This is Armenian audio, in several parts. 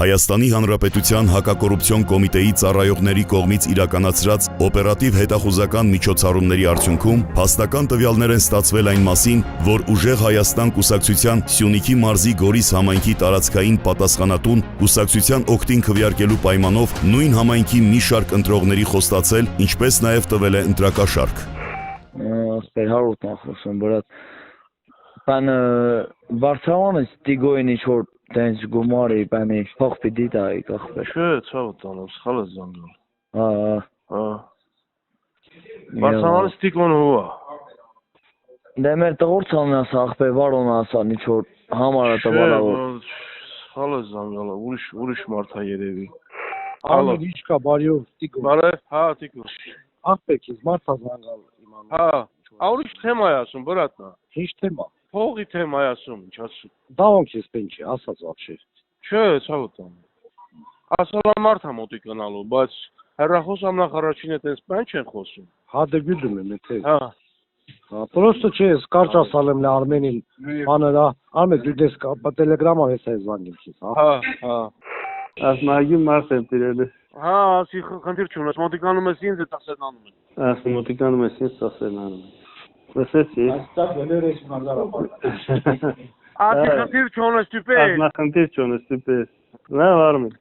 Հայաստանի Հանրապետության հակակոռուպցիոն կոմիտեի ծառայողների կողմից իրականացրած օպերատիվ հետախուզական միջոցառումների արդյունքում փաստական տվյալներ են ստացվել այն մասին, որ Ուժեղ Հայաստան կուսակցության Սյունիքի մարզի Գորիս համայնքի տարածքային պատասխանատուն կուսակցության օգտին քվեարկելու պայմանով նույն համայնքի մի շարք ընտրողների խոստացել, ինչպես նաև տվել է ընտրակաշարք։ Սպերհարուտ նախոսում, բրատ, բան Վարշավանը ստիգոյին ինչ-որ տենց գումարի, բանի փող պիտի տայի կախվեր։ Չէ, ցավը տանեմ, սխալ ես զանգել։ Հա։ Վարշավանը ստիգոն հուա։ Դե մեր տղորցանն ասա, ախպեր վարոն ասա, ինչ-որ համարը տվալավոր։ Սխալ ես զանգել, ուրիշ մարդ է երևի։ Արմեն ինչ կա, բարիով, տիկո։ Բարև, հա, տիկո։ Ախպեր քեզ, մարդ է զանգալ իմանում։ Հա, ուրիշ թեմա է ասում, բրատնա։ Ինչ թեմա։ Փողի թեմա է ասում, ինչ ասում։ Դավոք ես պենչի, ասած вообще։ Չէ, ցավը տանեմ։ Ասալա մարդ է մոտի կնալու, բայց հեռախոսամ նախ առաջինը տենց բան չեն խոսում։ Հա դե գյուդում եմ եթե։ Հա։ Պրոստը չէ, կարճ ասալեմ լե Արմենին, բաները, Արմեն դու դες տելեգրամա ես այս զանգել քեզ, հա։ Հա։ Ասմագի մարդ եմ տիրել։ Հա, ասի խնդիր չունես, մոտիկանում ես ինձ է տասերնանում են։ Ասի մոտիկանում ես ինձ տասերնանում են։ Լսեցի։ Այստեղ գներ ես մազարապար։ Ասի խնդիր չունես տիպե։ Ասմա խնդիր չունես տիպե։ Լավ Արմեն։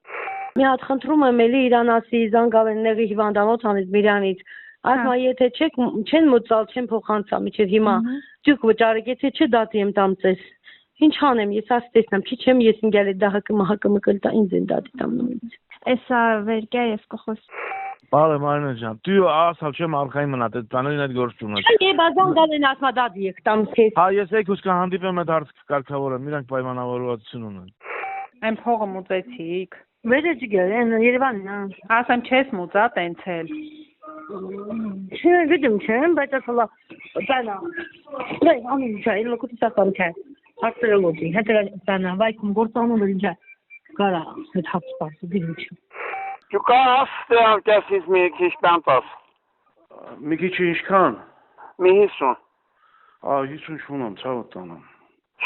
Մի հատ խնդրում եմ էլի Իրանասի զանգավենների հիվանդանոց անից Միրանից։ Ասма եթե չեն մոծալ, չեն փոխանցա միջև հիմա։ Դուք վճարեք, եթե չէ դատի եմ տամ ձեզ։ Ինչ անեմ, ես ասի տեսնեմ, չի չեմ ես ինգալ դահակը մահակը մկլտա ինձ են դատի տամ նույնից։ Էսա վերկա ես կխոս։ Բարև Արմեն ջան, դու ասալ չեմ արխային մնա, այդ բաներին այդ գործ չունես։ Չէ, բազան դալեն ասма դատի եք տամ քեզ։ Հա, ես եկուս կհանդիպեմ այդ հարցը կարգավորեմ, իրանք պայմանավորվածություն ունեն։ Այն փողը մուծեցիք։ Վերը ջիգեր, Երևանն է։ Ասեմ չես մուծա տենցել։ Չէ, գիտեմ չեմ, բայց ասալա բանա։ Դե ամեն ինչ է, լոկուտի սակամ չէ։ Հացերոլոգի, հետո բանա, վայքում գործանում էր ինչ։ Կարա, այդ հաց սպասի դիչ։ Դու կաս տերակեսից մի քիչ տանտաս։ Մի քիչ ինչքան։ Մի 50։ 50 չունեմ, ցավը տանեմ։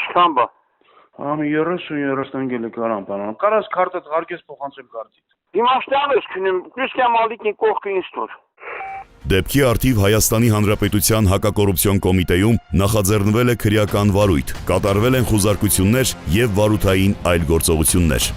Ինչքան բա։ Մի 30 անգելի կարամ բանան։ Կարաս քարտը հարկես փոխանցեմ քարտից։ Դիմաշտան ես քնում, քրիստիան մալիկին կողքը ինձ տուր։ Դեպքի արդիվ Հայաստանի Հանրապետության հակակոռուպցիոն կոմիտեում նախաձեռնվել է քրեական վարույթ, կատարվել են խուզարկություններ և վարութային այլ գործողություններ։